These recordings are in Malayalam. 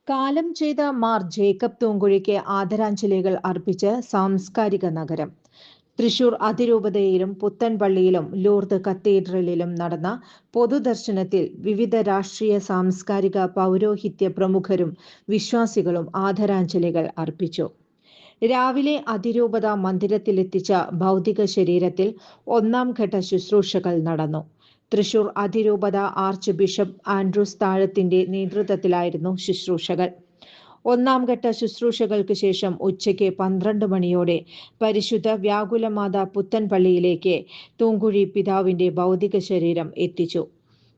കാലം ചെയ്ത മാർ ജേക്കബ് തൂങ്കുഴിക്ക് ആദരാഞ്ജലികൾ അർപ്പിച്ച് സാംസ്കാരിക നഗരം. തൃശൂർ അതിരൂപതയിലും പുത്തൻപള്ളിയിലും ലൂർദ് കത്തീഡ്രലിലും നടന്ന പൊതുദർശനത്തിൽ വിവിധ രാഷ്ട്രീയ സാംസ്കാരിക പൗരോഹിത്യ പ്രമുഖരും വിശ്വാസികളും ആദരാഞ്ജലികൾ അർപ്പിച്ചു. രാവിലെ അതിരൂപത മന്ദിരത്തിലെത്തിച്ച ഭൗതിക ശരീരത്തിൽ ഒന്നാം ഘട്ട ശുശ്രൂഷകൾ നടന്നു. തൃശൂർ അതിരൂപത ആർച്ച് ബിഷപ്പ് ആൻഡ്രൂസ് താഴത്തിന്റെ നേതൃത്വത്തിലായിരുന്നു ശുശ്രൂഷകൾ. ഒന്നാം ഘട്ട ശുശ്രൂഷകൾക്ക് ശേഷം ഉച്ചയ്ക്ക് 12 മണിയോടെ പരിശുദ്ധ വ്യാകുലമാത പുത്തൻപള്ളിയിലേക്ക് തൂങ്കുഴി പിതാവിന്റെ ഭൗതിക ശരീരം എത്തിച്ചു.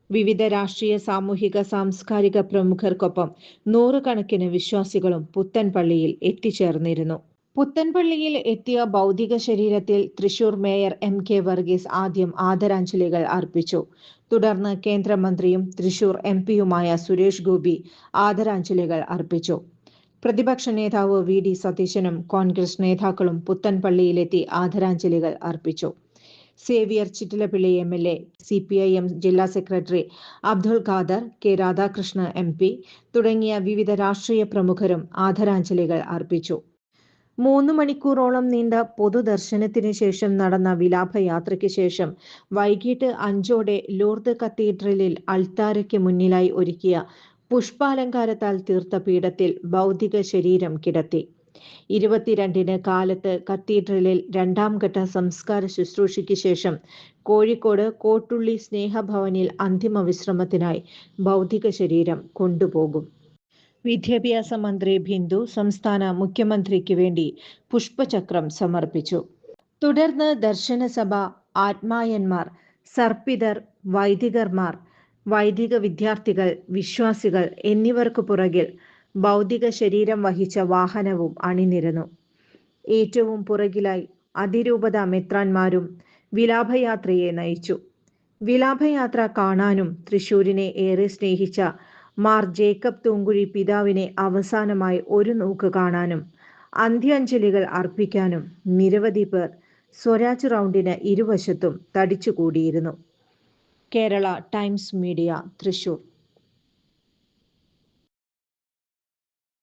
വിവിധ രാഷ്ട്രീയ സാമൂഹിക സാംസ്കാരിക പ്രമുഖർക്കൊപ്പം നൂറുകണക്കിന് വിശ്വാസികളും പുത്തൻപള്ളിയിൽ എത്തിച്ചേർന്നിരുന്നു. പുത്തൻപള്ളിയിൽ എത്തിയ ഭൗതിക ശരീരത്തിൽ തൃശൂർ മേയർ MK വർഗീസ് ആദ്യം ആദരാഞ്ജലികൾ അർപ്പിച്ചു. തുടർന്ന് കേന്ദ്രമന്ത്രിയും തൃശൂർ MP-യുമായ സുരേഷ് ഗോപി ആദരാഞ്ജലികൾ അർപ്പിച്ചു. പ്രതിപക്ഷ നേതാവ് VD സതീശനും കോൺഗ്രസ് നേതാക്കളും പുത്തൻപള്ളിയിലെത്തി ആദരാഞ്ജലികൾ അർപ്പിച്ചു. സേവിയർ ചിറ്റിലപ്പിള്ളി MLA, CPIM ജില്ലാ secretary Abdul Khader, K Radhakrishna MP തുടങ്ങിയ വിവിധ രാഷ്ട്രീയ പ്രമുഖരും ആദരാഞ്ജലികൾ അർപ്പിച്ചു. 3 മണിക്കൂറോളം നീണ്ട പൊതുദർശനത്തിന് ശേഷം നടന്ന വിലാപയാത്രയ്ക്ക് ശേഷം വൈകിട്ട് 5ഓടെ ലൂർദ് കത്തീഡ്രലിൽ അൾത്താരയ്ക്ക് മുന്നിലായി ഒരുക്കിയ പുഷ്പാലങ്കാരത്താൽ തീർത്ത പീഠത്തിൽ ഭൗതിക ശരീരം കിടത്തി. 22-ന് കാലത്ത് കത്തീഡ്രലിൽ 2ാം ഘട്ട സംസ്കാര ശുശ്രൂഷയ്ക്ക് ശേഷം കോഴിക്കോട് കോട്ടുള്ളി സ്നേഹഭവനിൽ അന്തിമ വിശ്രമത്തിനായി ഭൗതിക ശരീരം കൊണ്ടുപോകും. വിദ്യാഭ്യാസ മന്ത്രി ബിന്ദു സംസ്ഥാന മുഖ്യമന്ത്രിക്ക് വേണ്ടി പുഷ്പചക്രം സമർപ്പിച്ചു. തുടർന്ന് ദർശനസഭ, ആത്മായന്മാർ, സർപ്പിതർ, വൈദികർമാർ, വൈദിക വിദ്യാർത്ഥികൾ, വിശ്വാസികൾ എന്നിവർക്ക് പുറകിൽ ഭൗതിക ശരീരം വഹിച്ച വാഹനവും അണിനിരന്നു. ഏറ്റവും പുറകിലായി അതിരൂപത മെത്രാന്മാരും വിലാപയാത്രയെ നയിച്ചു. വിലാപയാത്ര കാണാനും തൃശൂരിനെ ഏറെ സ്നേഹിച്ച മാർ ജേക്കബ് തൂങ്കുഴി പിതാവിനെ അവസാനമായി ഒരു നോക്ക് കാണാനും അന്ത്യാഞ്ജലികൾ അർപ്പിക്കാനും നിരവധി പേർ സ്വരാജ് റൗണ്ടിന് ഇരുവശത്തും തടിച്ചുകൂടിയിരുന്നു. Kerala Times Media, Thrissur.